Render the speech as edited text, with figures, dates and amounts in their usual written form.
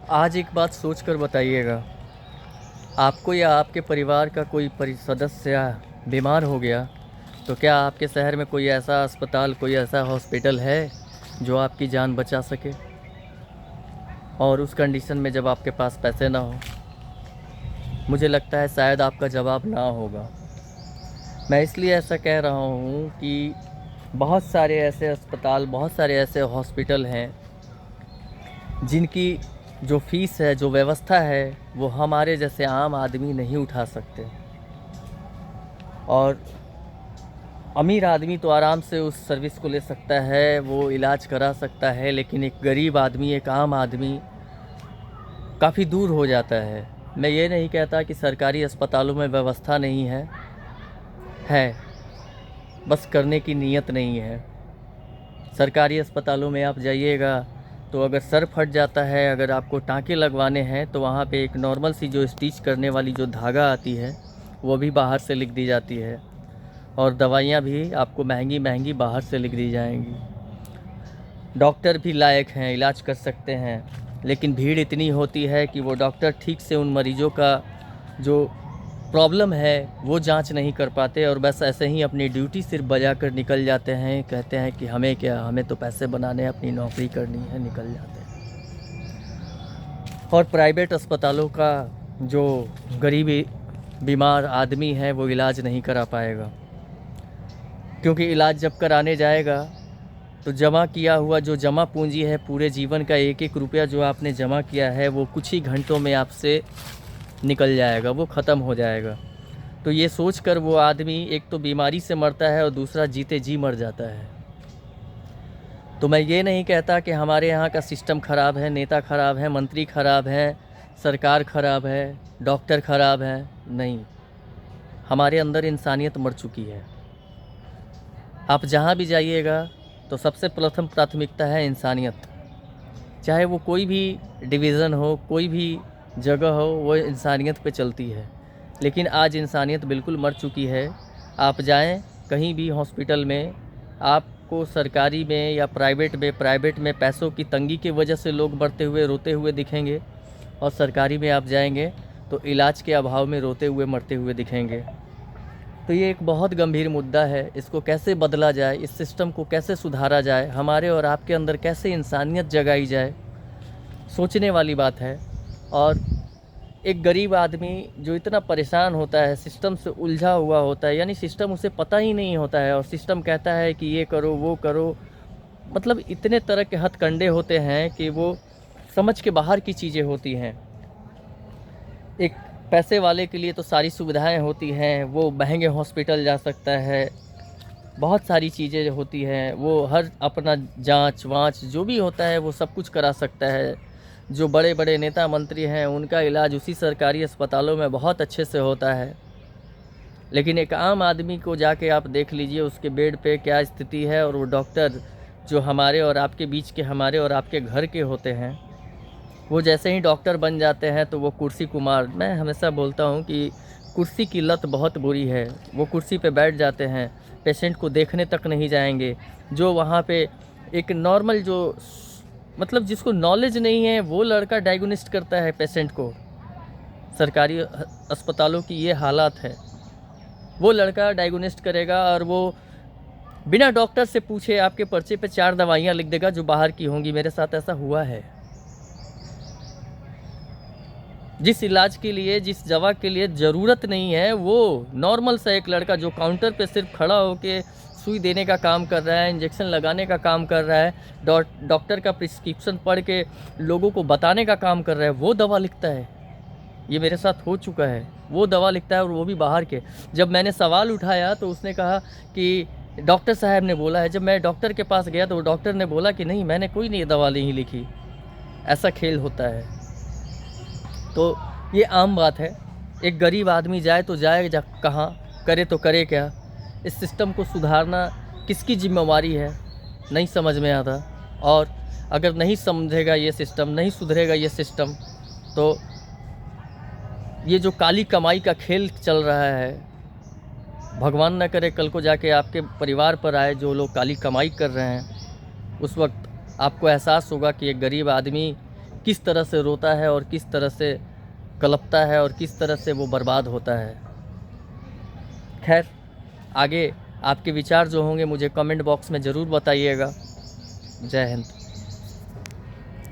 आज एक बात सोच कर बताइएगा, आपको या आपके परिवार का कोई सदस्य बीमार हो गया तो क्या आपके शहर में कोई ऐसा अस्पताल, कोई ऐसा हॉस्पिटल है जो आपकी जान बचा सके? और उस कंडीशन में जब आपके पास पैसे ना हो, मुझे लगता है शायद आपका जवाब ना होगा। मैं इसलिए ऐसा कह रहा हूँ कि बहुत सारे ऐसे अस्पताल, बहुत सारे ऐसे हॉस्पिटल हैं जिनकी जो फ़ीस है, जो व्यवस्था है, वो हमारे जैसे आम आदमी नहीं उठा सकते। और अमीर आदमी तो आराम से उस सर्विस को ले सकता है, वो इलाज करा सकता है, लेकिन एक गरीब आदमी, एक आम आदमी काफ़ी दूर हो जाता है। मैं ये नहीं कहता कि सरकारी अस्पतालों में व्यवस्था नहीं है, बस करने की नीयत नहीं है। सरकारी अस्पतालों में आप जाइएगा तो अगर सर फट जाता है, अगर आपको टाँके लगवाने हैं, तो वहाँ पे एक नॉर्मल सी जो स्टिच करने वाली जो धागा आती है वो भी बाहर से लिख दी जाती है, और दवाइयाँ भी आपको महंगी महंगी बाहर से लिख दी जाएंगी। डॉक्टर भी लायक हैं, इलाज कर सकते हैं, लेकिन भीड़ इतनी होती है कि वो डॉक्टर ठीक से उन मरीज़ों का जो प्रॉब्लम है वो जांच नहीं कर पाते, और बस ऐसे ही अपनी ड्यूटी सिर्फ बजा कर निकल जाते हैं। कहते हैं कि हमें क्या, हमें तो पैसे बनाने हैं, अपनी नौकरी करनी है, निकल जाते हैं। और प्राइवेट अस्पतालों का जो गरीब बीमार आदमी है वो इलाज नहीं करा पाएगा, क्योंकि इलाज जब कराने जाएगा तो जमा किया हुआ जो जमा पूंजी है, पूरे जीवन का एक एक रुपया जो आपने जमा किया है, वो कुछ ही घंटों में आपसे निकल जाएगा, वो ख़त्म हो जाएगा। तो ये सोचकर वो आदमी एक तो बीमारी से मरता है और दूसरा जीते जी मर जाता है। तो मैं ये नहीं कहता कि हमारे यहाँ का सिस्टम ख़राब है, नेता ख़राब है, मंत्री ख़राब है, सरकार ख़राब है, डॉक्टर ख़राब है, नहीं। हमारे अंदर इंसानियत मर चुकी है। आप जहाँ भी जाइएगा तो सबसे प्रथम प्राथमिकता है इंसानियत। चाहे वो कोई भी डिवीज़न हो, कोई भी जगह हो, वो इंसानियत पे चलती है। लेकिन आज इंसानियत बिल्कुल मर चुकी है। आप जाएं कहीं भी हॉस्पिटल में, आपको सरकारी में या प्राइवेट में पैसों की तंगी की वजह से लोग मरते हुए, रोते हुए दिखेंगे, और सरकारी में आप जाएंगे तो इलाज के अभाव में रोते हुए, मरते हुए दिखेंगे। तो ये एक बहुत गंभीर मुद्दा है। इसको कैसे बदला जाए, इस सिस्टम को कैसे सुधारा जाए, हमारे और आपके अंदर कैसे इंसानियत जगाई जाए, सोचने वाली बात है। और एक गरीब आदमी जो इतना परेशान होता है, सिस्टम से उलझा हुआ होता है, यानी सिस्टम उसे पता ही नहीं होता है, और सिस्टम कहता है कि ये करो, वो करो, मतलब इतने तरह के हथकंडे होते हैं कि वो समझ के बाहर की चीज़ें होती हैं। एक पैसे वाले के लिए तो सारी सुविधाएं होती हैं, वो महंगे हॉस्पिटल जा सकता है, बहुत सारी चीज़ें होती हैं, वो हर अपना जांच वांच जो भी होता है वो सब कुछ करा सकता है। जो बड़े बड़े नेता मंत्री हैं उनका इलाज उसी सरकारी अस्पतालों में बहुत अच्छे से होता है। लेकिन एक आम आदमी को जाके आप देख लीजिए उसके बेड पे क्या स्थिति है, और वो डॉक्टर जो हमारे और आपके बीच के, हमारे और आपके घर के होते हैं, वो जैसे ही डॉक्टर बन जाते हैं तो वो कुर्सी कुमार। मैं हमेशा बोलता हूँ कि कुर्सी की लत बहुत बुरी है। वो कुर्सी पे बैठ जाते हैं, पेशेंट को देखने तक नहीं जाएंगे। जो वहाँ पे एक नॉर्मल, जो मतलब जिसको नॉलेज नहीं है, वो लड़का डायग्नोस्ट करता है पेशेंट को। सरकारी अस्पतालों की ये हालात है। वो लड़का डायग्नोस्ट करेगा और वो बिना डॉक्टर से पूछे आपके पर्चे पे 4 दवाइयाँ लिख देगा जो बाहर की होंगी। मेरे साथ ऐसा हुआ है। जिस इलाज के लिए, जिस दवा के लिए ज़रूरत नहीं है, वो नॉर्मल सा एक लड़का जो काउंटर पे सिर्फ खड़ा होके सुई देने का काम कर रहा है, इंजेक्शन लगाने का काम कर रहा है, डॉक्टर का प्रिस्क्रिप्शन पढ़ के लोगों को बताने का काम कर रहा है, वो दवा लिखता है। ये मेरे साथ हो चुका है। वो दवा लिखता है और वो भी बाहर के। जब मैंने सवाल उठाया तो उसने कहा कि डॉक्टर साहब ने बोला है। जब मैं डॉक्टर के पास गया तो डॉक्टर ने बोला कि नहीं, मैंने कोई नहीं दवा नहीं लिखी। ऐसा खेल होता है। तो ये आम बात है। एक गरीब आदमी जाए तो जाए कहाँ, करे तो करे क्या? इस सिस्टम को सुधारना किसकी जिम्मेवारी है, नहीं समझ में आता। और अगर नहीं समझेगा ये सिस्टम, नहीं सुधरेगा ये सिस्टम, तो ये जो काली कमाई का खेल चल रहा है, भगवान न करे कल को जाके आपके परिवार पर आए जो लोग काली कमाई कर रहे हैं, उस वक्त आपको एहसास होगा कि एक गरीब आदमी किस तरह से रोता है और किस तरह से कलपता है और किस तरह से वो बर्बाद होता है। खैर, आगे आपके विचार जो होंगे मुझे कमेंट बॉक्स में ज़रूर बताइएगा। जय हिंद।